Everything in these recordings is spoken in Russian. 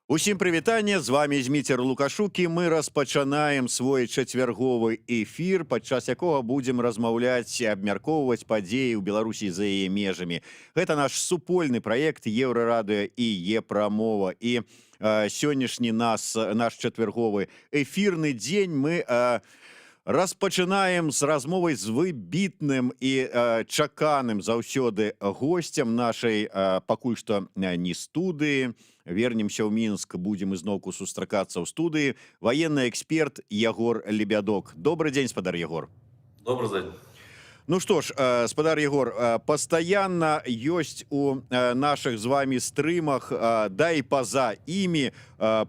Усім прывітанне, з вами Зміцер Лукашук, і мы распачынаем свой чацвярговы эфір, падчас якога будзем размаўляць, абмяркоўваць падзеі ў Беларусі за яе межамі. Гэта наш супольны праект Еўрарадыё і Е-прамова. І сённяшні наш чацвярговы эфірны дзень мы распачынаем з размовай з выбітным і чаканым заўсёды госцем нашай пакуль што не студыі. Вернемся ў Мінск, будзем ізноўку сустракацца ў студыі. Ваенны эксперт Ягор Лебядок. Добрый дзень, спадар Ягор. Добрый день. Ну што ж, спадар Ягор, пастаянна ёсць у нашых з вами стрымах, да і па-за імі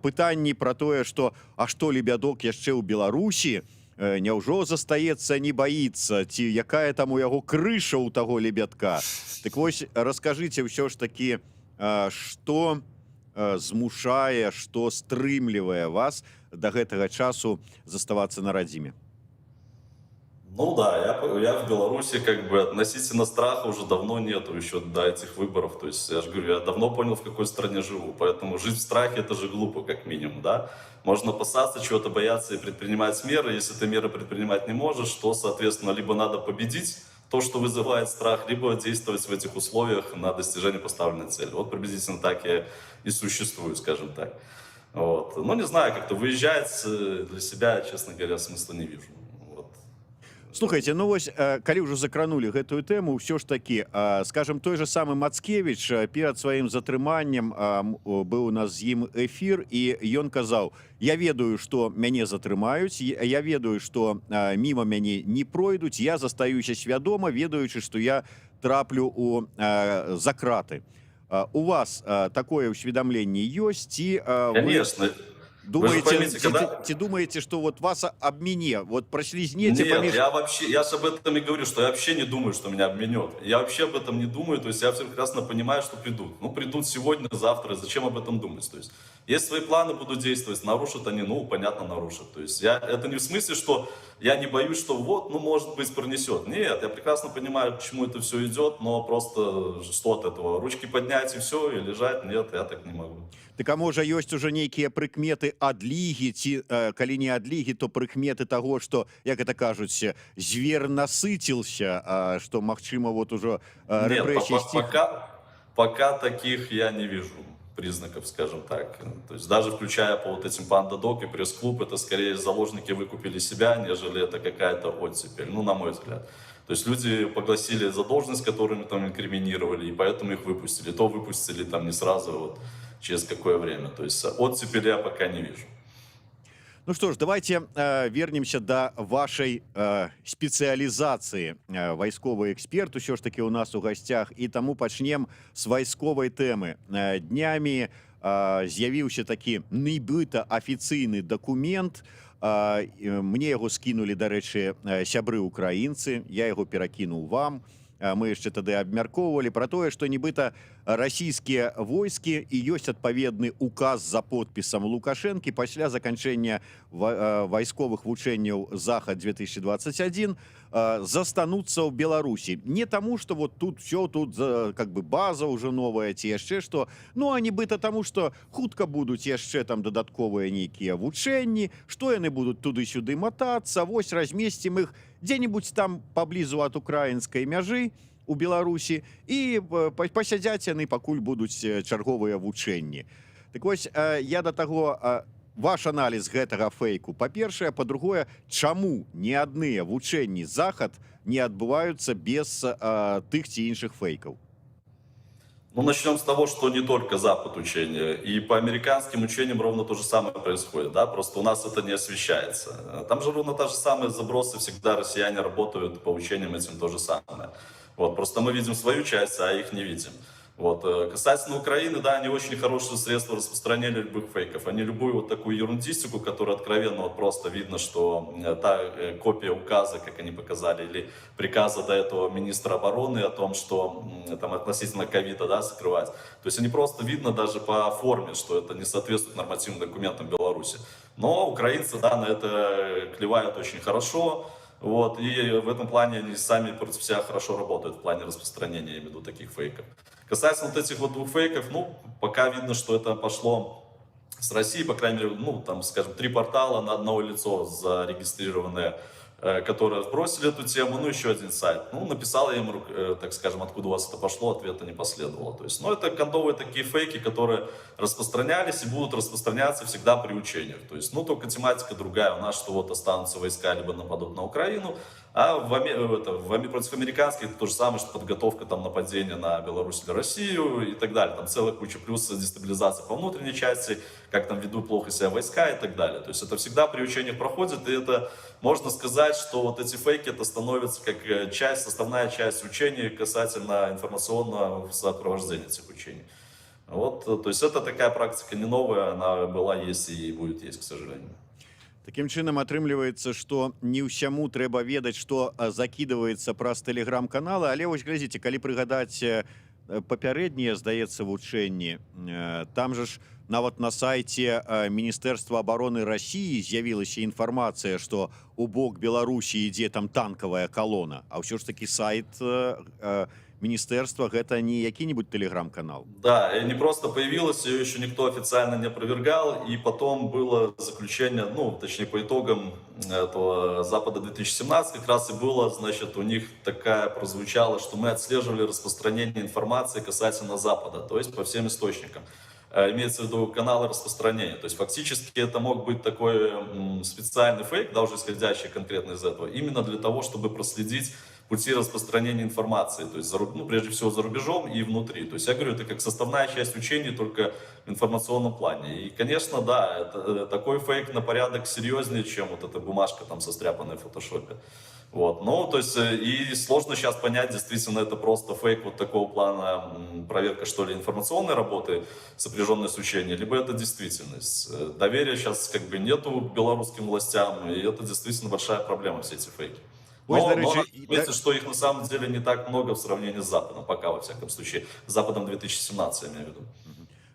пытанні пра тое, што а што Лебядок яшчэ ў Беларусі, няўжо застаецца, не баіцца, ці якая там у яго крыша ў таго Лебядка. Так вось, раскажыце ўсё ж такі, што змушае, што стрымлівае вас до гэтага часу заставацца на радзіме? Ну да, я в Беларуси как бы относительно страха уже давно нету, еще до этих выборов. То есть я же говорю, я давно понял, в какой стране живу. Поэтому жить в страхе — это же глупо, как минимум, да? Можно опасаться, чего-то бояться и предпринимать меры. Если ты меры предпринимать не можешь, то, соответственно, либо надо победить то, что вызывает страх, либо действовать в этих условиях на достижение поставленной цели. Вот приблизительно так я и существую, скажем так. Вот. Ну, не знаю, как-то выезжать для себя, честно говоря, смысла не вижу. Слухайте, ну вось, калі ўжо закранули гэтую тэму, ўсё ж такі, скажем, той же самы Мацкевіч перад сваім затрыманнем быў у нас з ім эфір, і ён казаў: я ведаю, што мяне затрымаюць, я ведаю, што міма мяне не пройдуць, я застаюся свядома, ведаючы, што я траплю за краты. У вас такое ўсведамленне ёсць, ці Конечно. Ці думаете, что вот вас обмене, вот прослизнете помеж... я же об этом и говорю, что я вообще не думаю, что меня обменет. Я вообще об этом не думаю, то есть я все прекрасно понимаю, что придут. Ну, придут сегодня, завтра, зачем об этом думать? То есть, если свои планы будут действовать, нарушат они, ну, понятно, нарушат. То есть, это не в смысле, что я не боюсь, что вот, ну, может быть, пронесет. Нет, я прекрасно понимаю, к чему это все идет, но просто что от этого? Ручки поднять и все, и лежать? Нет, я так не могу. Так а можа ёсць уже нейкія прыкметы адлігі, ці калі не адлігі, то прыкметы таго, што, як это кажуць, звер насыцілся, што магчыма вот ужо рэпрэсіі сціх? Пока таких я не вижу признаков, скажем так. То есть даже включая по вот этим панда-дог и пресс-клуб, это скорее заложники выкупили себя, нежели это какая-то оттепель, ну, на мой взгляд. То есть люди погласили задолженность, которую там инкриминировали, и поэтому их выпустили. То выпустили там не сразу, вот через какое время. То есть оттепели я пока не вижу. Ну что ж, давайте вернемся до вашей спецыялізацыі. Вайсковы эксперт усё ж таки у нас у гасцях, і таму пачнем з вайсковай тэмы. Днямі з'явіўся такі нібыта афіцыйны дакумент. Мне яго скінулі, дарэчы, сябры украінцы, я яго перакінуў вам. Мы яшчэ тады абмяркоўвалі пра тое, што нібыта расійскія войскі, і ёсць адпаведны указ за подпісам Лукашэнкі пасля заканчэння вайсковых вучэнняў Захад-2021 застануцца ў Беларусі. Не таму, што вот тут все, тут как бы база ўжо новая ці яшчэ што, ну а нібыта таму, што хутка будуць яшчэ там дадатковыя нейкія вучэнні, што яны будуць туды-сюды матацца, вось размесцім іх дзе-нибудь там паблізу ад украінскай мяжы у Беларусі, і пасядзяць яны, пакуль будуць чарговыя вучэнні. Так вось, я да таго, ваш аналіз гэтага фейку, па-першае, па-другое, чаму ні адныя вучэнні Захад не адбываюцца без тых ці іншых фейкаў? Ну, начнем с того, что не только Запад учения. И по американским учениям ровно то же самое происходит, да, просто у нас это не освещается. Там же ровно те же самые забросы, всегда россияне работают по учениям этим то же самое. Вот, просто мы видим свою часть, а их не видим. Вот. Касательно Украины, да, они очень хорошие средства распространения любых фейков. Они любую вот такую ерундистику, которая откровенно вот просто видно, что та копия указа, как они показали, или приказа до этого министра обороны о том, что там относительно ковида, да, скрывать. То есть они просто видно даже по форме, что это не соответствует нормативным документам Беларуси. Но украинцы, да, на это клевают очень хорошо. Вот, и в этом плане они сами против себя хорошо работают в плане распространения, я имею в виду, таких фейков. Касательно вот этих вот двух фейков, ну, пока видно, что это пошло с Россией, по крайней мере, ну, там, скажем, 3 портала на одно лицо зарегистрированные, которые сбросили эту тему, ну, еще один сайт. Ну, написал я им, так скажем, откуда у вас это пошло, ответа не последовало. То есть, ну, это кондовые такие фейки, которые распространялись и будут распространяться всегда при учениях. То есть, ну, только тематика другая у нас, что вот останутся войска, либо нападут на Украину, а против американских это то же самое, что подготовка там нападения на Беларусь или Россию и так далее. Там целая куча, плюс дестабилизация по внутренней части, как там ведут плохо себя войска и так далее. То есть это всегда при учениях проходит, и это можно сказать, что вот эти фейки это становится как составная часть учений касательно информационного сопровождения этих учений. Вот, то есть это такая практика не новая, она была, есть и будет есть, к сожалению. Таким чынам атрымліваецца, што не ўсяму трэба ведаць, што закідваецца праз тэлеграм-каналы, але вось глядзіце, калі прыгадаць папярэднія, здаецца, вучэнні, там жа ж нават на сайце Міністэрства абароны Расіі з'явілася інфармацыя, што у бок Беларусі ідзе там танкавая калона, а ўсё ж такі сайт Министерства гэта не які-нибудь телеграм-канал. Да, и не просто появилась, ее еще никто официально не опровергал, и потом было заключение, ну, точнее, по итогам этого Запада 2017 как раз и было, значит, у них такая прозвучала, что мы отслеживали распространение информации касательно Запада, то есть по всем источникам. Имеется в виду каналы распространения. То есть фактически это мог быть такой специальный фейк, да, уже исходящий конкретно из этого, именно для того, чтобы проследить пути распространения информации, то есть, ну, прежде всего за рубежом и внутри. То есть я говорю, это как составная часть учений, только в информационном плане. И, конечно, да, это такой фейк на порядок серьезнее, чем вот эта бумажка там состряпанная в фотошопе. Вот, ну, то есть, и сложно сейчас понять, действительно, это просто фейк вот такого плана, проверка, что ли, информационной работы, сопряженной с учением, либо это действительность. Доверия сейчас как бы нету к белорусским властям, и это действительно большая проблема, все эти фейки. Но отметьте, что их на самом деле не так много в сравнении с Западом, пока, во всяком случае, с Западом 2017, я имею в виду.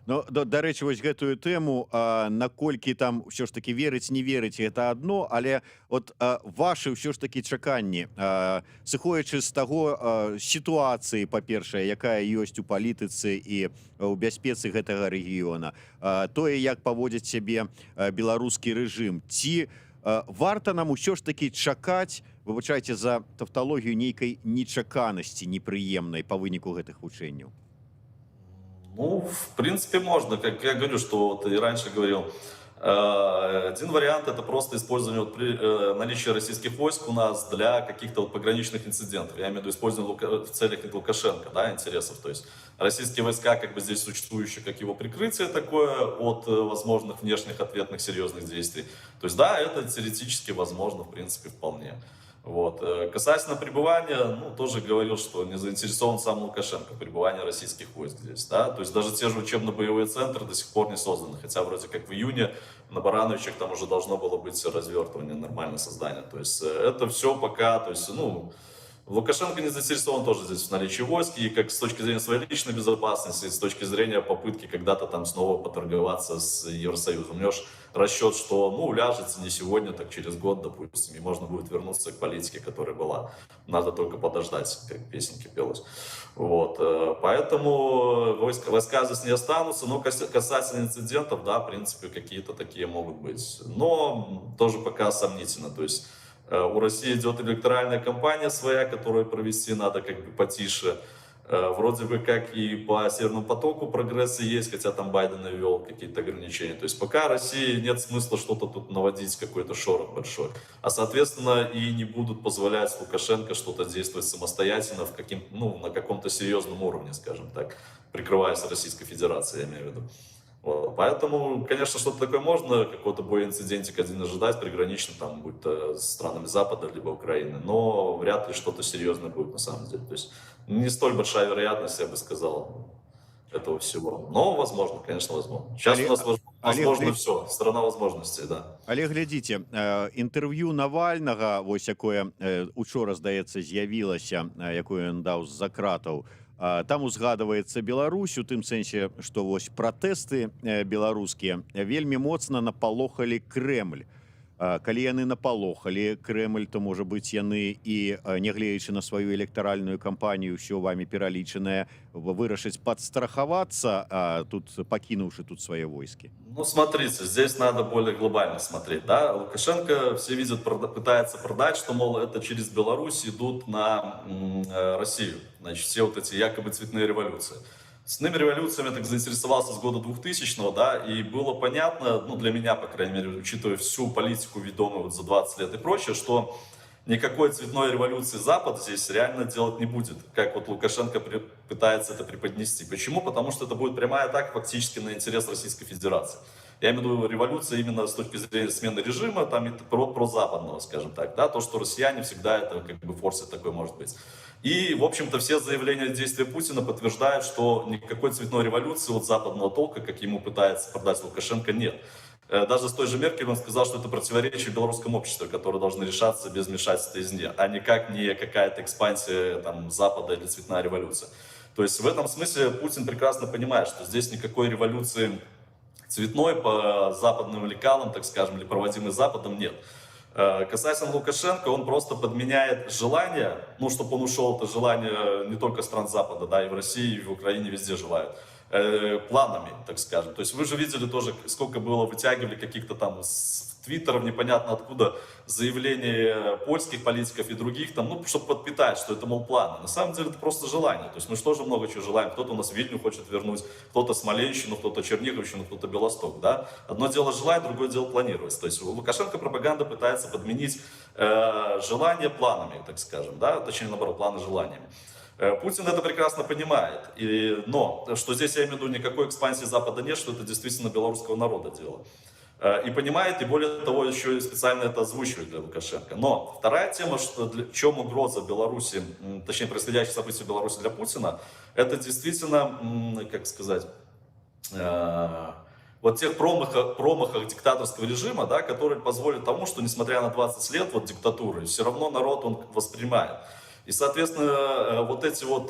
Ну, да рэчы, вось гэтую тэму, наколькі там ўсё ж таки верыць, не верыць, гэта адно, але от вашы ўсё ж таки чаканні, сыходзячы з таго сітуацыі, па-першае, якая ёсць у палітыцы і ў бяспецы гэтага рэгіёна, тое, як паводзіць сябе беларускі рэжым, ці варта нам усё ж таки чакаць, выбачайце за тавталогію, нейкай нечаканасці непрыемнай па выніку гэтых вучэнняў? Ну, в принципе, можно. Как я говорю, что вот и раньше говорил, один вариант это просто использование вот наличия российских войск у нас для каких-то вот пограничных инцидентов. Я имею в виду использование в целях Лукашенко, да, интересов. То есть российские войска как бы здесь существующие, как его прикрытие такое от возможных внешних ответных серьезных действий. То есть да, это теоретически возможно, в принципе, вполне. Вот. Касательно пребывания, ну, тоже говорил, что не заинтересован сам Лукашенко в пребывании российских войск здесь, да, то есть даже те же учебно-боевые центры до сих пор не созданы, хотя вроде как в июне на Барановичах там уже должно было быть развертывание, нормальное создание, то есть это все пока, то есть, ну, Лукашенко не заинтересован тоже здесь в наличии войск, и как с точки зрения своей личной безопасности, с точки зрения попытки когда-то там снова поторговаться с Евросоюзом. У него же расчет, что, ну, уляжется не сегодня, так через год, допустим, и можно будет вернуться к политике, которая была. Надо только подождать, как в песенке пелось. Вот. Поэтому войска здесь не останутся, но касательно инцидентов, да, в принципе, какие-то такие могут быть. Но тоже пока сомнительно, то есть у России идет электоральная кампания своя, которую провести надо как бы потише. Вроде бы как и по Северному потоку прогрессы есть, хотя там Байден ввел какие-то ограничения. То есть пока России нет смысла что-то тут наводить, какой-то шорох большой. А соответственно и не будут позволять Лукашенко что-то действовать самостоятельно на каком-то серьезном уровне, скажем так, прикрываясь Российской Федерацией, я имею в виду. Вот. Поэтому, конечно, что-то такое можно, какой-то боеинцидентик один ожидать, пригранично, там, будь то с странами Запада, либо Украины, но вряд ли что-то серьезное будет на самом деле. То есть не столь большая вероятность, я бы сказал, этого всего. Но возможно, конечно, возможно. Сейчас у нас возможно все, страна возможностей, да. Але глядзіце, інтэрв'ю Навальнага, вось якое учора, здаецца, з'явілася, якое ён даў з-за кратаў, там узгадваецца Беларусь у тым сэнсе, што вось пратэсты беларускія вельмі моцна напалохалі Крэмль. Калі яны напалохалі Крэмль, то можа быць яны і нягледзячы на сваю электаральную кампанію, ўсё вамі пералічанае, вырашыць падстрахавацца, тут пакінуўшы тут свае войскі. Ну, смотрите, здесь надо более глобально смотреть, да. Лукашенко, все видят, пытается продать, что, мол, это через Беларусь идут на Россию. Значит, все вот эти якобы цветные революции. Цветными революциями я так заинтересовался с года 2000-го, да, и было понятно, ну, для меня, по крайней мере, учитывая всю политику, ведомую вот за 20 лет и прочее, что никакой цветной революции Запад здесь реально делать не будет, как вот Лукашенко пытается это преподнести. Почему? Потому что это будет прямая атака фактически на интерес Российской Федерации. Я имею в виду революция именно с точки зрения смены режима, там и прозападного, скажем так, да, то, что россияне всегда это как бы форсит такой может быть. И, в общем-то, все заявления и действия Путина подтверждают, что никакой цветной революции от западного толка, как ему пытается продать Лукашенко, нет. Даже с той же Меркель он сказал, что это противоречие белорусскому обществу, которое должно решаться без вмешательства извне, а никак не какая-то экспансия там, Запада или цветная революция. То есть в этом смысле Путин прекрасно понимает, что здесь никакой революции цветной по западным лекалам, так скажем, или проводимой Западом нет. Касательно Лукашенко, он просто подменяет желание, ну, чтобы он ушел, это желание не только стран Запада, да, и в России, и в Украине везде желают, планами, так скажем. То есть вы же видели тоже, сколько было, вытягивали каких-то там с твиттеров, непонятно откуда, заявлений польских политиков и других, там, ну, чтобы подпитать, что это, мол, планы. На самом деле это просто желание. То есть мы же тоже много чего желаем. Кто-то у нас Вильню хочет вернуть, кто-то Смоленщину, кто-то Черниговщину, кто-то Белосток, да. Одно дело желать, другое дело планировать. То есть Лукашенко пропаганда пытается подменить желания планами, так скажем, да, точнее, наоборот, планы желаниями. Путин это прекрасно понимает, но что здесь, я имею в виду, никакой экспансии Запада нет, что это действительно белорусского народа дело. И понимает, и более того, еще и специально это озвучивает для Лукашенко. Но вторая тема, что в чем угроза Беларуси, точнее, происходящих событий в Беларуси для Путина, это действительно, как сказать, вот тех промахах диктаторского режима, да, которые позволят тому, что несмотря на 20 лет вот, диктатуры, все равно народ он воспринимает. И, соответственно, вот эти вот,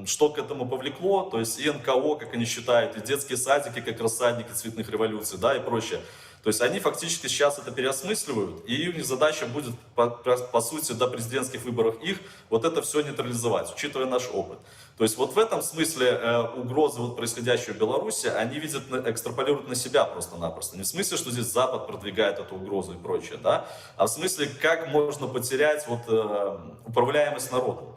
что к этому повлекло, то есть и НКО, как они считают, и детские садики, как рассадники цветных революций, да, и прочее. То есть они фактически сейчас это переосмысливают, и у них задача будет, по сути, до президентских выборов их вот это все нейтрализовать, учитывая наш опыт. То есть вот в этом смысле угрозы вот происходящего в Беларуси, они видят, экстраполируют на себя просто-напросто. Не в смысле, что здесь Запад продвигает эту угрозу и прочее, да, а в смысле, как можно потерять вот, управляемость народом.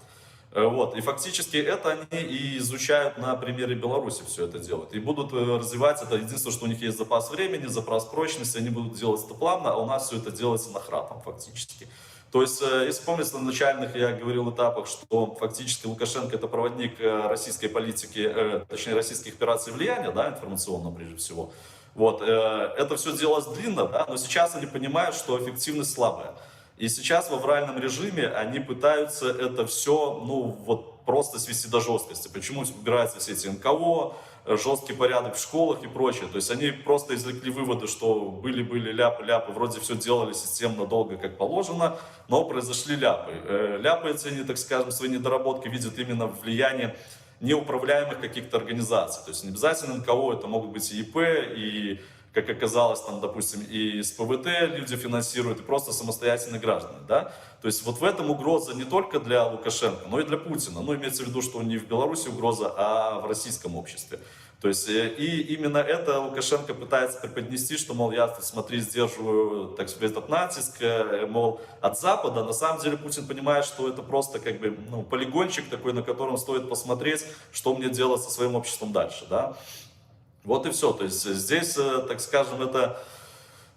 Вот. И фактически это они и изучают на примере Беларуси, все это делают. И будут развивать это. Единственное, что у них есть запас времени, запас прочности, они будут делать это плавно, а у нас все это делается нахрапом фактически. То есть, если помните, на начальных я говорил этапах, что фактически Лукашенко это проводник российской политики, точнее российских операций влияния, да, информационного прежде всего. Вот. Это все делалось длинно, да, но сейчас они понимают, что эффективность слабая. И сейчас в авральном режиме они пытаются это все, ну, вот просто свести до жесткости. Почему убираются все эти НКО, жесткий порядок в школах и прочее. То есть они просто извлекли выводы, что были ляпы, вроде все делали системно, долго, как положено, но произошли ляпы. Ляпы эти, они, так скажем, свои недоработки видят именно в влиянии неуправляемых каких-то организаций. То есть не обязательно НКО, это могут быть и ИП, и, как оказалось, там, допустим, и с ПВТ люди финансируют, и просто самостоятельные граждане, да. То есть вот в этом угроза не только для Лукашенко, но и для Путина. Ну, имеется в виду, что не в Беларуси угроза, а в российском обществе. То есть и именно это Лукашенко пытается преподнести, что, мол, я, смотри, сдерживаю, так сказать, этот натиск, мол, от Запада. На самом деле Путин понимает, что это просто как бы, ну, полигончик такой, на котором стоит посмотреть, что мне делать со своим обществом дальше, да. Вот и все. То есть здесь, так скажем, это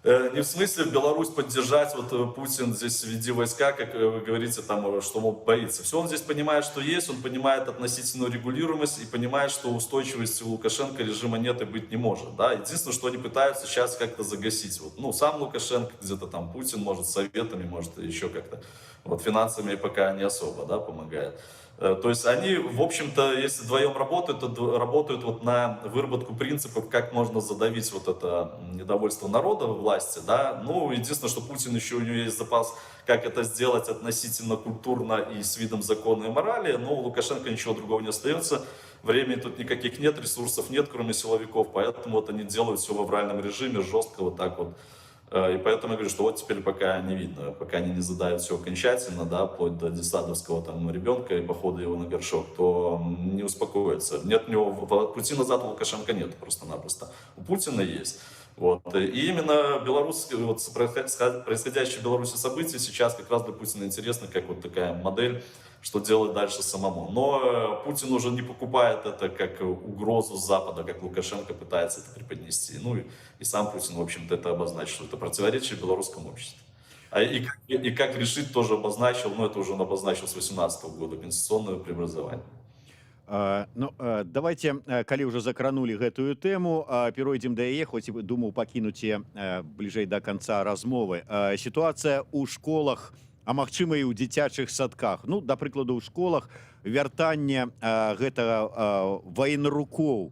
не в смысле Беларусь поддержать, вот Путин здесь веди войска, как вы говорите, там, что он боится. Все он здесь понимает, что есть, он понимает относительную регулируемость и понимает, что устойчивости у Лукашенко режима нет и быть не может. Да? Единственное, что они пытаются сейчас как-то загасить. Вот, ну, сам Лукашенко, где-то там Путин, может, советами, может, еще как-то. Вот финансами пока не особо, да, помогает. То есть они, в общем-то, если вдвоем работают, то работают вот на выработку принципов, как можно задавить вот это недовольство народа в власти, да. Ну, единственное, что Путин еще, у него есть запас, как это сделать относительно культурно и с видом закона и морали, но у Лукашенко ничего другого не остается. Времени тут никаких нет, ресурсов нет, кроме силовиков, поэтому вот они делают все в авральном режиме, жестко вот так вот И поэтому я говорю, что вот теперь пока не видно, пока они не задают все окончательно, да, вплоть до детсадовского там ребенка и похода его на горшок, то не успокоится. Нет у него пути назад у Лукашенко нет просто-напросто. У Путина есть. Вот. И именно белорусские, вот, происходящие в Беларуси события сейчас как раз для Путина интересно, как вот такая модель, что делать дальше самому. Но Путин уже не покупает это как угрозу Запада, как Лукашенко пытается это преподнести. Ну и сам Путин, в общем-то, это обозначил, что это противоречие в белорусском обществе. И как решить, тоже обозначил, но это уже он обозначил с 2018 года, конституционное преобразование. Ну, давайте, калі ўжо закранули гэтую тэму, перайдзем да яе, хоць і думаў пакінуць бліжэй да канца размовы. Сітуацыя ў школах, а магчыма і ў дзіцячых садках. Ну, да прыкладу, ў школах вяртанне гэтага ваенрукоў.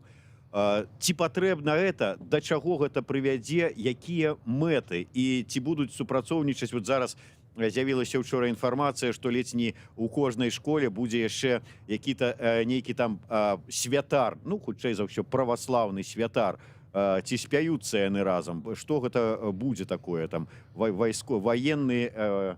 Ці патрэбна гэта, да чаго гэта прывядзе, якія мэты і ці будуць супрацоўнічаць? Вот зараз з'явілася учора інфармацыя, што ледзь не ў кожнай школе будзе яшчэ нейкі там святар, ну хутчэй за ўсё праваслаўны святар. Ці спяюцца яны разам? Што гэта будзе такое там? Военные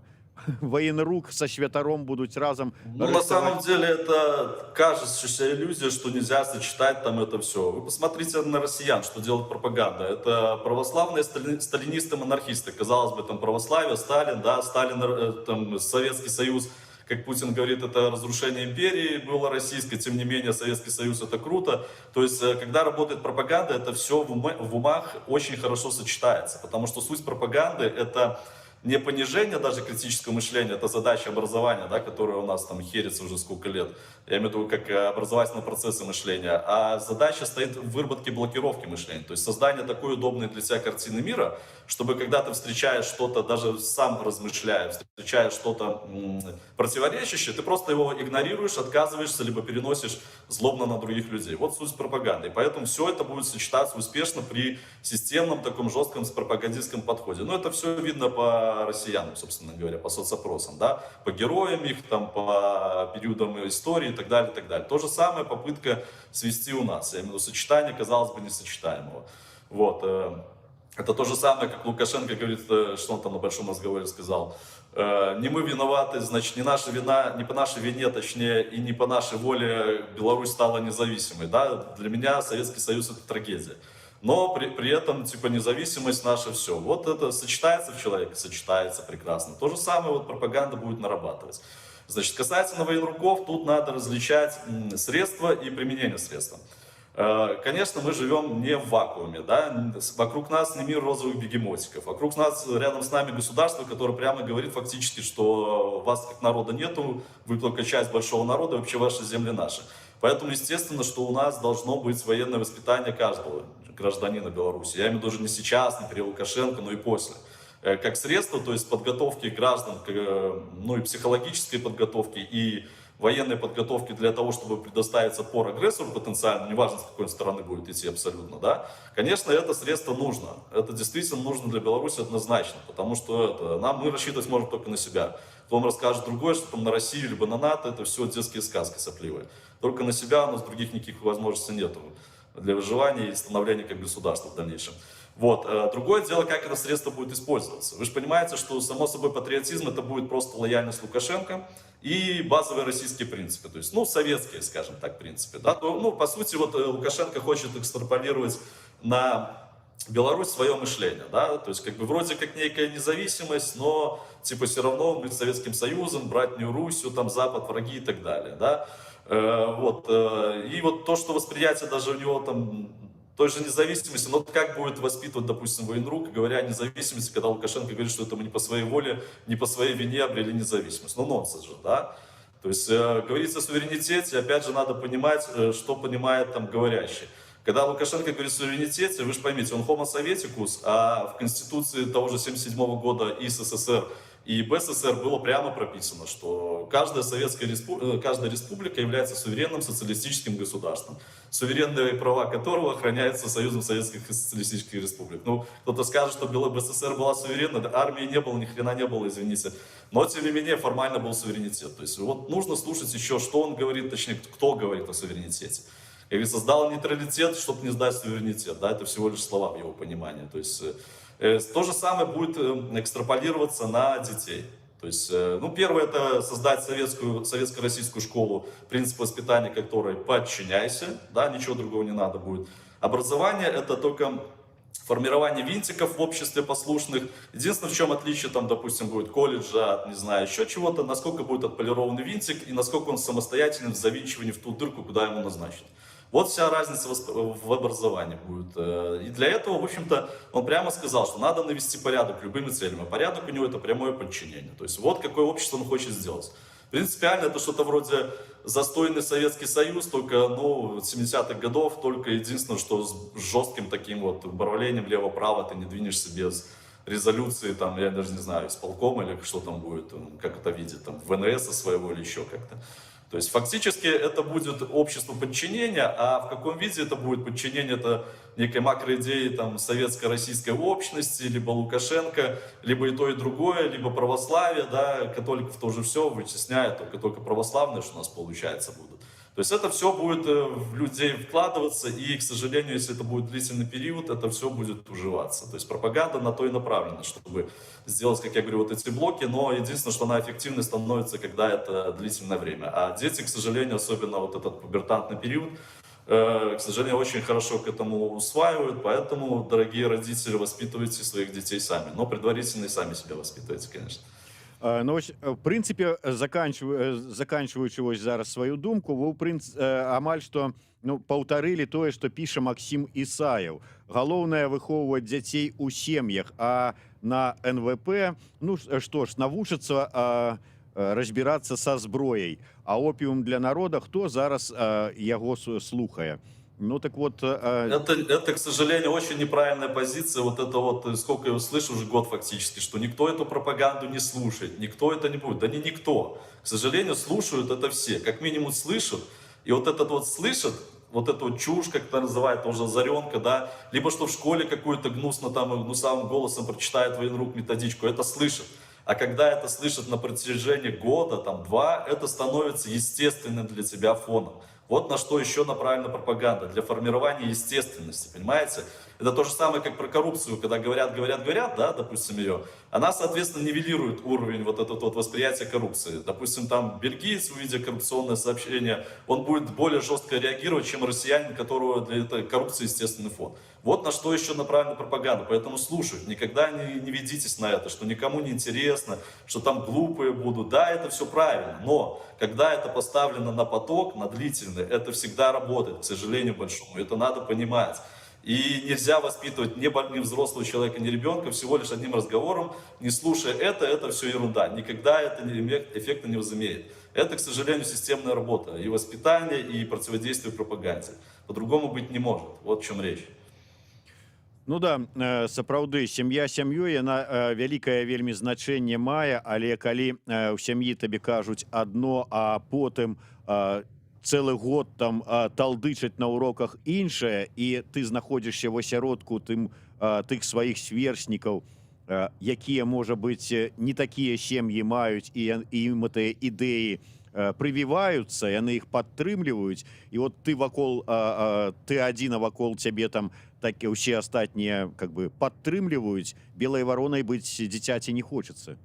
военрук со святаром будут разом. Ну, на самом деле, это кажущаяся иллюзия, что нельзя сочетать там это все. Вы посмотрите на россиян, что делает пропаганда. Это православные сталинисты-монархисты. Казалось бы, там православие, Сталин, да, Сталин, там, Советский Союз, как Путин говорит, это разрушение империи было российской, тем не менее Советский Союз это круто. То есть, когда работает пропаганда, это все в умах очень хорошо сочетается. Потому что суть пропаганды это не понижение даже критического мышления, это задача образования, да, которая у нас там херится уже сколько лет, я имею в виду как образовательные процессы мышления, а задача стоит в выработке блокировки мышления, то есть создание такой удобной для себя картины мира, чтобы когда ты встречаешь что-то, даже сам размышляя, встречаешь что-то противоречащее, ты просто его игнорируешь, отказываешься, либо переносишь злобно на других людей. Вот суть пропаганды. Поэтому все это будет сочетаться успешно при системном таком жестком пропагандистском подходе. Но это все видно по россиянам, собственно говоря, по соцопросам, да, по героям их, там, по периодам истории и так далее, и так далее. То же самое попытка свести у нас. Я имею в виду сочетание, казалось бы, несочетаемого. Вот. Это то же самое, как Лукашенко говорит, что он там на большом разговоре сказал. Не мы виноваты, значит, не наша вина, не по нашей вине, точнее, и не по нашей воле Беларусь стала независимой. Да? Для меня Советский Союз это трагедия. Но при этом, типа, независимость наша все. Вот это сочетается в человеке, сочетается прекрасно. То же самое вот пропаганда будет нарабатывать. Значит, касательно военруков, тут надо различать средства и применение средства. Конечно, мы живем не в вакууме, да? Вокруг нас не мир розовых бегемотиков, вокруг нас, рядом с нами государство, которое прямо говорит фактически, что вас как народа нету, вы только часть большого народа, вообще ваши земли наши. Поэтому, естественно, что у нас должно быть военное воспитание каждого гражданина Беларуси. Я имею в виду даже не сейчас, не при Лукашенко, но и после. Как средство, то есть подготовки граждан, ну и психологической подготовки, и военной подготовки для того, чтобы предоставить отпор агрессору потенциально, неважно, с какой стороны будет идти абсолютно, да, конечно, это средство нужно. Это действительно нужно для Беларуси однозначно, потому что мы рассчитывать можем только на себя. Кто вам расскажет другое, что там на Россию либо на НАТО, это все детские сказки сопливые. Только на себя у нас других никаких возможностей нету для выживания и становления как государства в дальнейшем. Вот. Другое дело, как это средство будет использоваться. Вы же понимаете, что само собой патриотизм это будет просто лояльность Лукашенко и базовые российские принципы, то есть, ну, советские, скажем так, принципы. Да? То, ну, по сути, вот Лукашенко хочет экстраполировать на Беларусь свое мышление, да, то есть, как бы, вроде как некая независимость, но, типа, все равно быть Советским Союзом, братнюю Русью, там, Запад, враги и так далее, да. Вот. И вот то, что восприятие даже у него там той же независимости, но как будет воспитывать, допустим, военрук, говоря о независимости, когда Лукашенко говорит, что это мы не по своей воле, не по своей вине обрели независимость. Ну, нонсенс же, да? То есть, говорится о суверенитете, опять же, надо понимать, что понимает там говорящий. Когда Лукашенко говорит о суверенитете, вы же поймите, он homo советикус, а в Конституции того же 1977 года и СССР, и БССР было прямо прописано, что каждая республика является суверенным социалистическим государством, суверенные права которого охраняются Союзом Советских Социалистических Республик. Ну, кто-то скажет, что БССР была суверенна, армии не было, ни хрена не было, извините. Но, тем не менее, формально был суверенитет. То есть, вот нужно слушать еще, что он говорит, точнее, кто говорит о суверенитете. Как говорится, сдал нейтралитет, чтобы не сдать суверенитет. Да, это всего лишь слова в его понимании. То есть, То же самое будет экстраполироваться на детей. То есть, ну, первое, это создать советско-российскую школу, принцип воспитания которой подчиняйся, да, ничего другого не надо будет. Образование — это только формирование винтиков в обществе послушных. Единственное, в чем отличие, там, допустим, будет колледжа от, не знаю, еще чего-то, насколько будет отполированный винтик и насколько он самостоятельный в завинчивании в ту дырку, куда ему назначат. Вот вся разница в образовании будет. И для этого, в общем-то, он прямо сказал, что надо навести порядок любыми целями. А порядок у него — это прямое подчинение. То есть вот какое общество он хочет сделать. Принципиально это что-то вроде застойный Советский Союз, только, ну, 70-х годов, только единственное, что с жестким таким вот управлением лево-право ты не двинешься без резолюции, там, я даже не знаю, исполкома или что там будет, как это видит, там, ВНС своего или еще как-то. То есть фактически это будет общество подчинения, а в каком виде это будет подчинение, это некой макроидеи там советско-российской общности, либо Лукашенко, либо и то, и другое, либо православие, да, католиков тоже все вытесняет, только православные, что у нас получается будут. То есть это все будет в людей вкладываться, и, к сожалению, если это будет длительный период, это все будет уживаться. То есть пропаганда на то и направлена, чтобы сделать, как я говорю, вот эти блоки, но единственное, что она эффективной становится, когда это длительное время. А дети, к сожалению, особенно вот этот пубертантный период, к сожалению, очень хорошо к этому усваивают, поэтому, дорогие родители, воспитывайте своих детей сами, но предварительно и сами себя воспитывайте, конечно. Ну, ось, в прынцыпе, заканчваючы вось зараз сваю думку, вы амаль што, ну, паўтарылі тое, што піша Максім Ісаеў. Галоўнае выхоўваць дзяцей у сем'ях, а на НВП, ну што ж, навучыцца разбірацца са зброяй. А опіум для народа, хто зараз яго слухае? Ну так вот... Это, к сожалению, очень неправильная позиция. Вот это вот, сколько я услышу уже год фактически, что никто эту пропаганду не слушает, никто это не будет. Да не никто. К сожалению, слушают это все. Как минимум слышат. И вот этот вот слышат, вот эту вот чушь, как это называют, уже озаренка, да, либо что в школе какую-то гнусно там, гнусавым голосом прочитает военрук методичку, это слышат. А когда это слышат на протяжении года, там, 2, это становится естественным для тебя фоном. Вот на что еще направлена пропаганда, для формирования естественности, понимаете? Это то же самое, как про коррупцию, когда говорят, да, допустим, ее, она, соответственно, нивелирует уровень вот этого вот восприятия коррупции. Допустим, там бельгиец, увидя коррупционное сообщение, он будет более жестко реагировать, чем россиянин, у которого для этой коррупции естественный фон. Вот на что еще направлена пропаганда, поэтому слушают, никогда не ведитесь на это, что никому не интересно, что там глупые будут. Да, это все правильно, но когда это поставлено на поток, на длительный, это всегда работает, к сожалению большому, это надо понимать. И нельзя воспитывать ни взрослого человека, ни ребенка всего лишь одним разговором, не слушая это все ерунда. Никогда это эффекта не возымеет. Это, к сожалению, системная работа. И воспитание, и противодействие пропаганде. По-другому быть не может. Вот в чем речь. Ну да, сапраўды, сям'я сям'ёй, яна вялікае вельмі значэнне мае, але калі ў сям'і табе кажуць адно, а потым цэлы год там талдычаць на уроках іншае, і ты знаходзішся ў асяродку тых сваіх сверстнікаў, якія, можа быць, не такія сем'і маюць, і ім гэтыя ідэі прывіваюцца, яны іх падтрымліваюць, і вот ты адзін, а вакол цябе там так і ўсе астатнія как бы падтрымліваюць, белай варонай быць дзіцяці не хочется.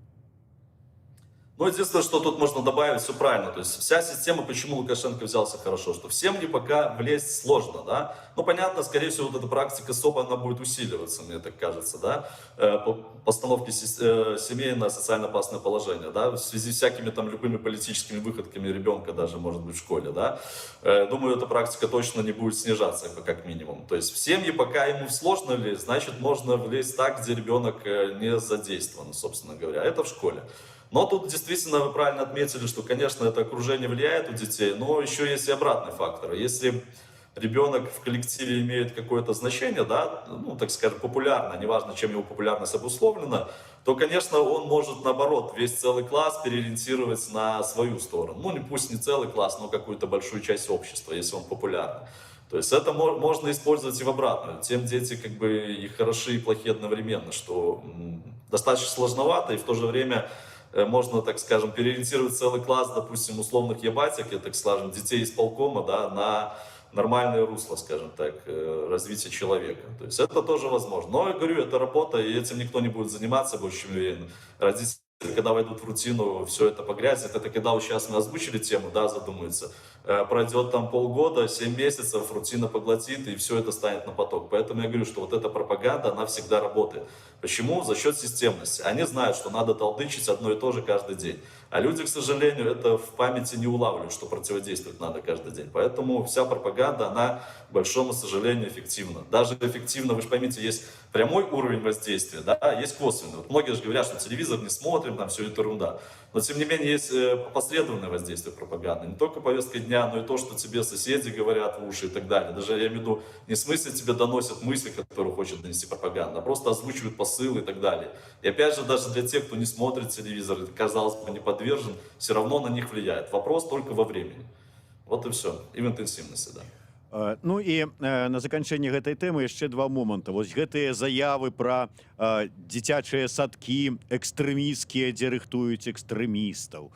Ну, единственное, что тут можно добавить, все правильно. То есть вся система, почему Лукашенко взялся хорошо, что всем не пока влезть сложно, да. Ну, понятно, скорее всего, вот эта практика СОПа, она будет усиливаться, мне так кажется, да, по постановке семей на социально опасное положение, да, в связи с всякими там любыми политическими выходками ребенка даже, может быть, в школе, да. Думаю, эта практика точно не будет снижаться, как минимум. То есть в семьи, пока ему сложно лезть, значит, можно влезть так, где ребенок не задействован, собственно говоря. Это в школе. Но тут действительно вы правильно отметили, что, конечно, это окружение влияет у детей, но еще есть и обратный фактор. Если ребенок в коллективе имеет какое-то значение, да, ну, так скажем, популярно, неважно, чем его популярность обусловлена, то, конечно, он может, наоборот, весь целый класс переориентировать на свою сторону. Ну, пусть не целый класс, но какую-то большую часть общества, если он популярный. То есть это можно использовать и в обратную. Тем дети как бы и хороши, и плохи одновременно, что достаточно сложновато, и в то же время можно, так скажем, переориентировать целый класс, допустим, условных ебатик, так скажем, детей исполкома, да, на нормальное русло, скажем так, развития человека. То есть это тоже возможно. Но, я говорю, это работа, и этим никто не будет заниматься, больше чем уверен. Родители, когда войдут в рутину, все это погрязнет. Это когда вот сейчас мы озвучили тему, да, задумаются. Пройдет там полгода, 7 месяцев, рутина поглотит, и все это станет на поток. Поэтому я говорю, что вот эта пропаганда, она всегда работает. Почему? За счет системности. Они знают, что надо толдычить одно и то же каждый день. А люди, к сожалению, это в памяти не улавливают, что противодействовать надо каждый день. Поэтому вся пропаганда, она, к большому сожалению, эффективна. Даже эффективно, вы же поймите, есть прямой уровень воздействия, да, а есть косвенный. Вот многие же говорят, что телевизор не смотрим, там все это ерунда. Но, тем не менее, есть посредственное воздействие пропаганды. Не только повестка дня, но и то, что тебе соседи говорят в уши и так далее. Даже, я имею в виду, не в смысле тебе доносят мысли, которые хочет донести пропаганда, а просто озвучивают посылы и так далее. И опять же, даже для тех, кто не смотрит телевизор, и, казалось бы, не подвержен, все равно на них влияет. Вопрос только во времени. Вот и все. И в интенсивности, да. Ну і на заканчэнне гэтай тэмы яшчэ два моманта. Вось гэтыя заявы пра дзіцячыя садкі экстрэмісцкія, дзе рыхтуюць экстрэмістаў.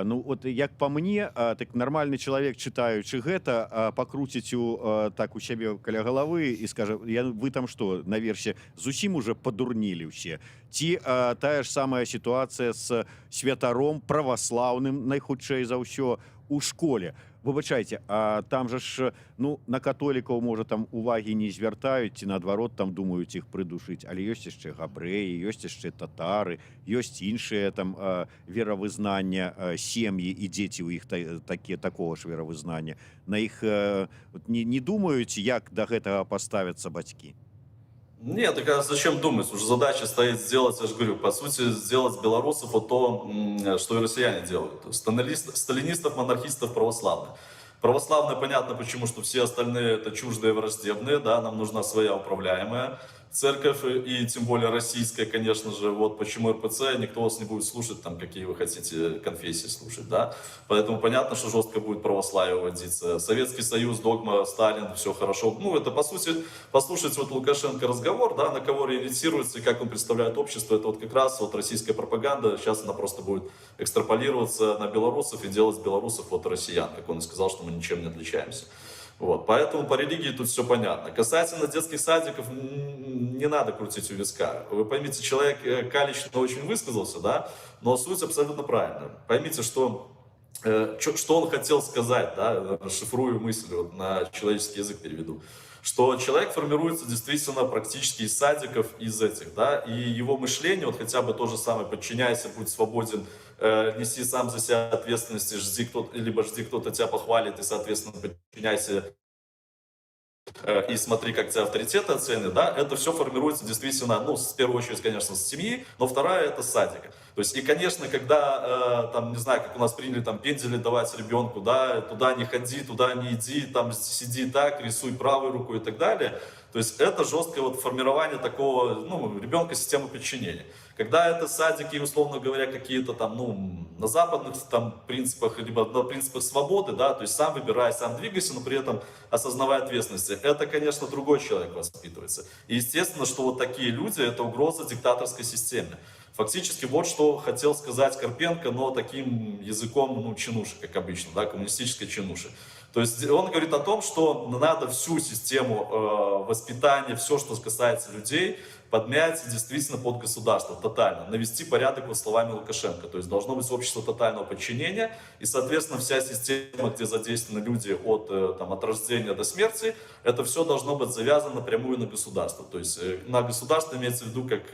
Ну от як па мне, так нармальны чалавек, чытаючы гэта, пакруціць так у сябе каля галавы і скажа: вы там што, наверсе зусім уже падурнілі ўсе? Ці тая ж самая сітуацыя з святаром праваслаўным, найхутчэй за ўсё, у школе? Выбачайце, а там жа ж, ну, на католікаў, можа, там увагі не звяртаюць, ці наадварот там думаюць іх прыдушыць, але ёсць яшчэ габрэі, ёсць яшчэ татары, ёсць іншыя там веравызнання, сем'і і дзеці ў іх такого ж веравызнання. На іх не думаюць, як да гэтага паставяцца бацькі? Нет, так а зачем думать? Уже задача стоит сделать, я же говорю, по сути, сделать белорусов вот то, что и россияне делают. То есть сталинистов, монархистов, православных. Православные, понятно почему, что все остальные это чуждые, враждебные, да, нам нужна своя управляемая церковь, и тем более российская, конечно же, вот почему РПЦ, никто вас не будет слушать, там, какие вы хотите конфессии слушать, да, поэтому понятно, что жестко будет православие вводиться. Советский Союз, догма, Сталин, все хорошо, ну, это, по сути, послушать вот Лукашенко разговор, да, на кого ориентируется и как он представляет общество, это вот как раз вот российская пропаганда, сейчас она просто будет экстраполироваться на белорусов и делать белорусов вот россиян, как он и сказал, что мы ничем не отличаемся. Вот, поэтому по религии тут все понятно. Касательно детских садиков, не надо крутить у виска. Вы поймите, человек калечно очень высказался, да, но суть абсолютно правильная. Поймите, что он хотел сказать, да, расшифрую мысль, вот, на человеческий язык переведу. Что человек формируется действительно практически из садиков, из этих, да, и его мышление, вот хотя бы то же самое, подчиняйся, будь свободен, неси сам за себя ответственность, либо жди, кто-то тебя похвалит, и, соответственно, подчиняйся и смотри, как тебя авторитеты оценят, да, это все формируется действительно, ну, в первую очередь, конечно, с семьи, но вторая это с садика. То есть, и, конечно, когда, там, не знаю, как у нас приняли, там, пендели давать ребенку, да, туда не ходи, туда не иди, там, сиди так, рисуй правой рукой и так далее, то есть, это жесткое вот формирование такого, ну, ребенка системы подчинения. Когда это садики, условно говоря, какие-то там, ну, на западных там принципах, либо на принципах свободы, да, то есть сам выбирай, сам двигайся, но при этом осознавая ответственности, это, конечно, другой человек воспитывается. И естественно, что вот такие люди, это угроза диктаторской системе. Фактически вот что хотел сказать Карпенко, но таким языком, ну, чинуши, как обычно, да, коммунистической чинуши. То есть он говорит о том, что надо всю систему воспитания, все, что касается людей, подмять действительно под государство, тотально, навести порядок, вот словами Лукашенко. То есть должно быть общество тотального подчинения, и, соответственно, вся система, где задействованы люди от рождения до смерти, это все должно быть завязано напрямую на государство. То есть на государство имеется в виду как,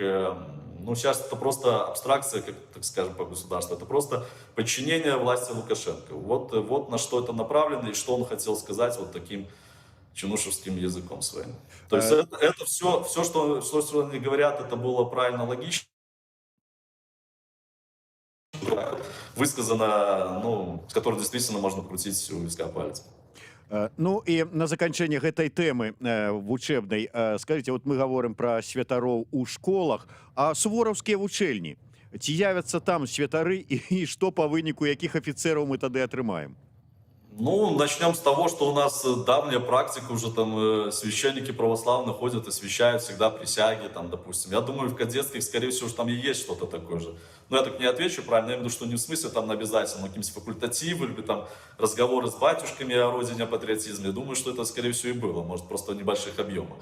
ну, сейчас это просто абстракция, как, так скажем, по государству, это просто подчинение власти Лукашенко. Вот на что это направлено, и что он хотел сказать вот таким чинушевским языком своим. То есть это все, что они говорят, это было правильно, логично, высказано, ну, с которой действительно можно крутить у виска пальцем. Ну і на заканчэнне гэтай тэмы вучэбнай, скажите, вот мы гаворым пра святароў у школах, а сувораўскія вучэльні, ці явяцца там святары і што па выніку якіх афіцэраў мы тады атрымаем? Ну, начнем с того, что у нас давняя практика, уже там священники православные ходят и освящают всегда присяги, там, допустим. Я думаю, в кадетских, скорее всего, там и есть что-то такое же. Но я так не отвечу правильно, я имею в виду, что не в смысле там обязательно, но каким-то факультативы, или там разговоры с батюшками о родине, о патриотизме. Я думаю, что это, скорее всего, и было, может, просто в небольших объемах.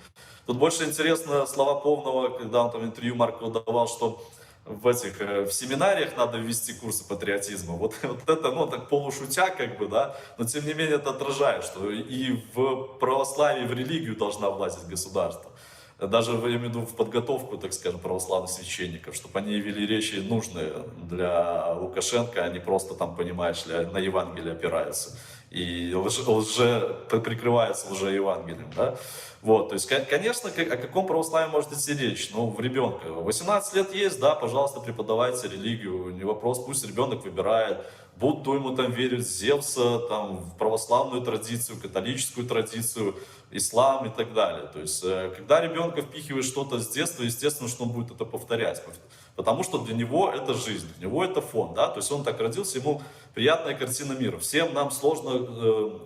Тут больше интересно слова Повного, когда он там интервью Маркову давал, что в семинариях надо ввести курсы патриотизма. Вот это, ну, так полушутя, как бы, да, но тем не менее это отражает, что и в православии, и в религию должна влазить государство. Даже, я имею в виду, в подготовку, так скажем, православных священников, чтобы они вели речи нужные для Лукашенко, а не просто там, понимаешь ли, на Евангелие опираются и прикрываются лжеевангелием, да. Вот, то есть, конечно, о каком православии может идти речь? Ну, в ребенка. 18 лет есть, да, пожалуйста, преподавайте религию, не вопрос, пусть ребенок выбирает, Будду ему там верит, Зевса, там, в православную традицию, католическую традицию, ислам и так далее. То есть, когда ребенка впихиваешь что-то с детства, естественно, что он будет это повторять. Потому что для него это жизнь, для него это фон, да, то есть он так родился, ему приятная картина мира. Всем нам сложно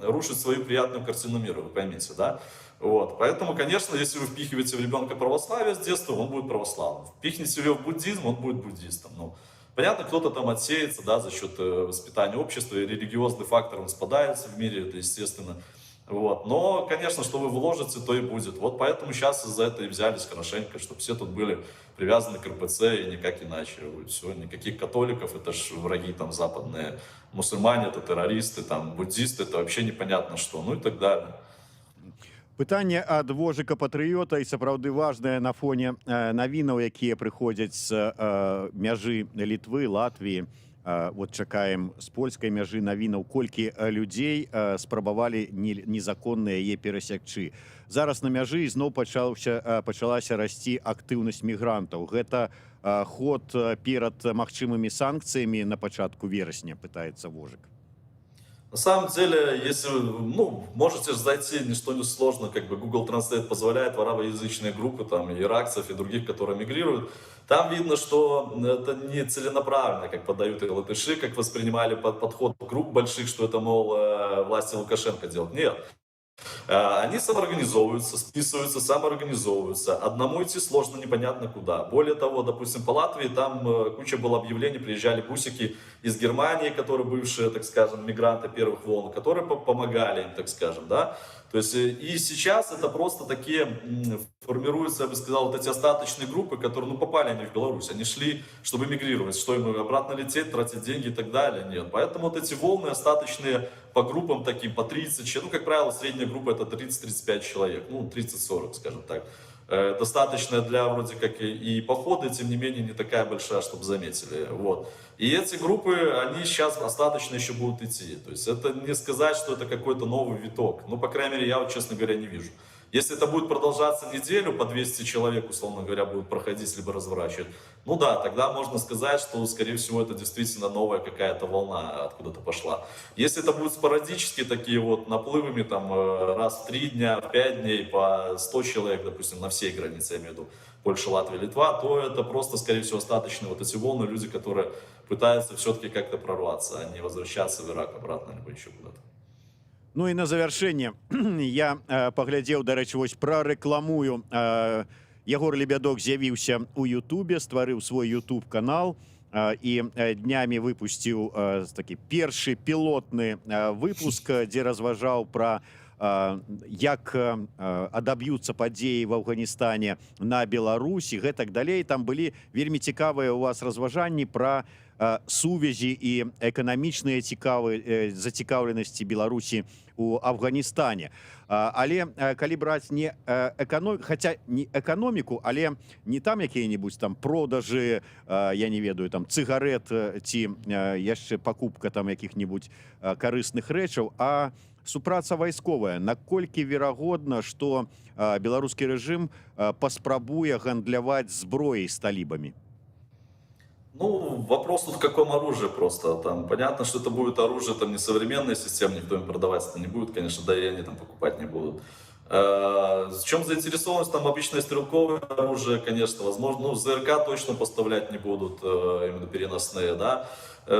рушить свою приятную картину мира, вы поймите, да. Вот. Поэтому, конечно, если вы впихиваете в ребенка православие с детства, он будет православным. Впихните его в буддизм, он будет буддистом. Ну, понятно, кто-то там отсеется, да, за счет воспитания общества, и религиозный фактор он спадается в мире, это естественно. Вот. Но, конечно, что вы вложите, то и будет. Вот поэтому сейчас за это и взялись хорошенько, чтобы все тут были привязаны к РПЦ и никак иначе. Все, никаких католиков, это ж враги там западные, мусульмане это террористы, там буддисты, это вообще непонятно что, ну и так далее. Пытанне ад вожыка патрыёта і сапраўды важнае на фоне навінаў, якія прыходзяць з мяжы Літвы, Латвіі. Вот чакаем з польскай мяжы навінаў, колькі людзей спрабавалі незаконна яе перасякчы. Зараз на мяжы ізноў пачалася расці актыўнасць мігрантаў. Гэта ход перад магчымымі санкцыямі на пачатку верасня, пытаецца вожык. На самом деле, если, ну, можете зайти, ничто не сложно, как бы Google Translate позволяет, в арабоязычные группы, там, иракцев и других, которые мигрируют, там видно, что это не целенаправленно, как подают и латыши, как воспринимали подход групп больших, что это, мол, власти Лукашенко делают. Нет. Они самоорганизовываются, списываются, самоорганизовываются. Одному идти сложно, непонятно куда. Более того, допустим, по Латвии там куча было объявлений, приезжали бусики из Германии, которые бывшие, так скажем, мигранты первых волн, которые помогали им, так скажем, да. То есть и сейчас это просто такие формируются, я бы сказал, вот эти остаточные группы, которые, ну, попали они в Беларусь, они шли, чтобы мигрировать, что им обратно лететь, тратить деньги и так далее, нет. Поэтому вот эти волны остаточные по группам таким, по 30 человек, ну, как правило, средняя группа это 30-35 человек, ну, 30-40, скажем так. Достаточно для вроде как и похода, тем не менее не такая большая, чтобы заметили. Вот. И эти группы, они сейчас остаточно еще будут идти. То есть это не сказать, что это какой-то новый виток. Ну, по крайней мере, я вот, честно говоря, не вижу. Если это будет продолжаться неделю, по 200 человек, условно говоря, будут проходить, либо разворачивать, ну да, тогда можно сказать, что, скорее всего, это действительно новая какая-то волна откуда-то пошла. Если это будут спорадические такие вот наплывами, там, раз в 3 дня, в 5 дней, по 100 человек, допустим, на всей границе, я имею в виду, Польша, Латвия, Литва, то это просто, скорее всего, остаточные вот эти волны, люди, которые пытаются все-таки как-то прорваться, а не возвращаться в Ирак обратно, либо еще куда-то. Ну і на завяршэнне я паглядзеў, дарэчы, вось прарэкламую. Ягор Лебядок з'явіўся ў Ютубе, стварыў свой YouTube канал і днямі выпусціў такі першы пілотны выпуск, дзе разважаў пра як адаб'юцца падзеі в Афганістане на Беларусі, гэтак далей. Там былі вельмі цікавыя у вас разважанні пра сувязі і эканамічныя зацікаўленасці Беларусі у Афганістане. Але калі браць не эканоміку, але не там якія-небудзь там продажы, я не ведаю, там цыгарет ці яшчэ пакупка там якіх-небудзь карысных рэчаў, а супраца вайсковая. Наколькі верагодна, што беларускі рэжым паспрабуе гандляваць зброяй з талібамі? Ну, вопрос тут в каком оружии просто. Там понятно, что это будет оружие, там не современная система, никто им продавать это не будет, конечно, да и они там покупать не будут. В чем заинтересованность? Там обычное стрелковое оружие, конечно, возможно, ну, ЗРК точно поставлять не будут, именно переносные, да.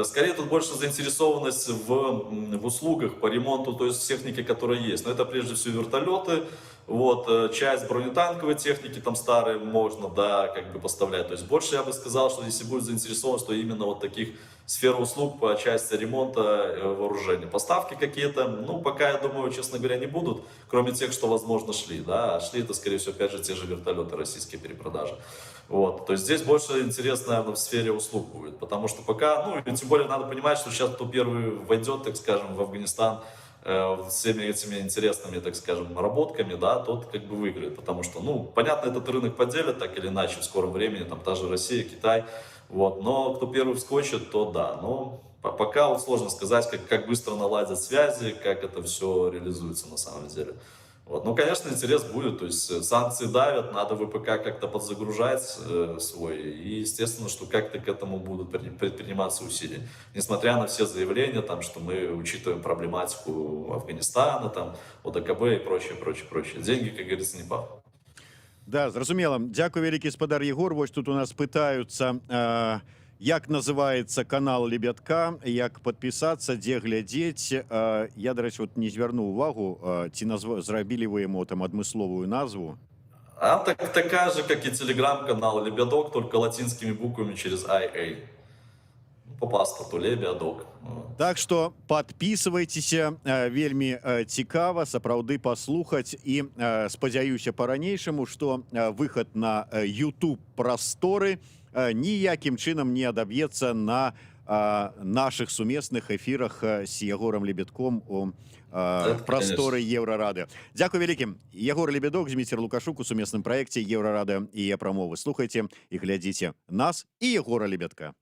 Скорее тут больше заинтересованность в услугах по ремонту, то есть техники, которая есть. Но это прежде всего вертолеты, вот, часть бронетанковой техники там старые можно, да, как бы поставлять. То есть больше я бы сказал, что если будет заинтересованность, то именно вот таких сфер услуг по части ремонта вооружения. Поставки какие-то, ну, пока, я думаю, честно говоря, не будут, кроме тех, что, возможно, шли, да. А шли это, скорее всего, опять же, те же вертолеты российские перепродажи. Вот, то есть здесь больше интерес, наверное, в сфере услуг будет, потому что пока, ну, и тем более надо понимать, что сейчас кто первый войдет, так скажем, в Афганистан, всеми этими интересными, так скажем, наработками, да, тот как бы выиграет, потому что, ну, понятно, этот рынок поделят так или иначе в скором времени, там та же Россия, Китай, вот, но кто первый вскочит, то да, но пока вот сложно сказать, как быстро наладят связи, как это все реализуется на самом деле. Вот. Ну, конечно, интерес будет, то есть санкции давят, надо ВПК как-то подзагружать свой, и естественно, что как-то к этому будут предприниматься усилия. Несмотря на все заявления, там, что мы учитываем проблематику Афганистана, там, ОДКБ и прочее, прочее, прочее. Деньги, как говорится, не пахнут. Да, зразумела. Дзякуй вялікі, спадар Егор. Вось тут у нас пытаюцца, як называецца канал Лебядка, як падпісацца, дзе глядзець. Я, да рэчы, вот не звярнуў увагу, ці зрабілі вы яму там адмысловую назву. А так, такая же, как и телеграм-канал Лебедок, только латинскими буквами через IA. По паспорту Лебедок. Так што падпісвайцеся, вельмі цікава сапраўды паслухаць, і спадзяюся па-ранейшаму, што выхад на YouTube прасторы ніякім чынам не адаб'ецца на наших сумесных эфірах з Егором Лебедком у прасторы Еўрарадыё. Дзякуй вялікім. Егор Лебедок, Зміцер Лукашук у сумесным праекце Еўрарадыё і прамовы. Слухайце і глядзіце нас і Егора Лебедка.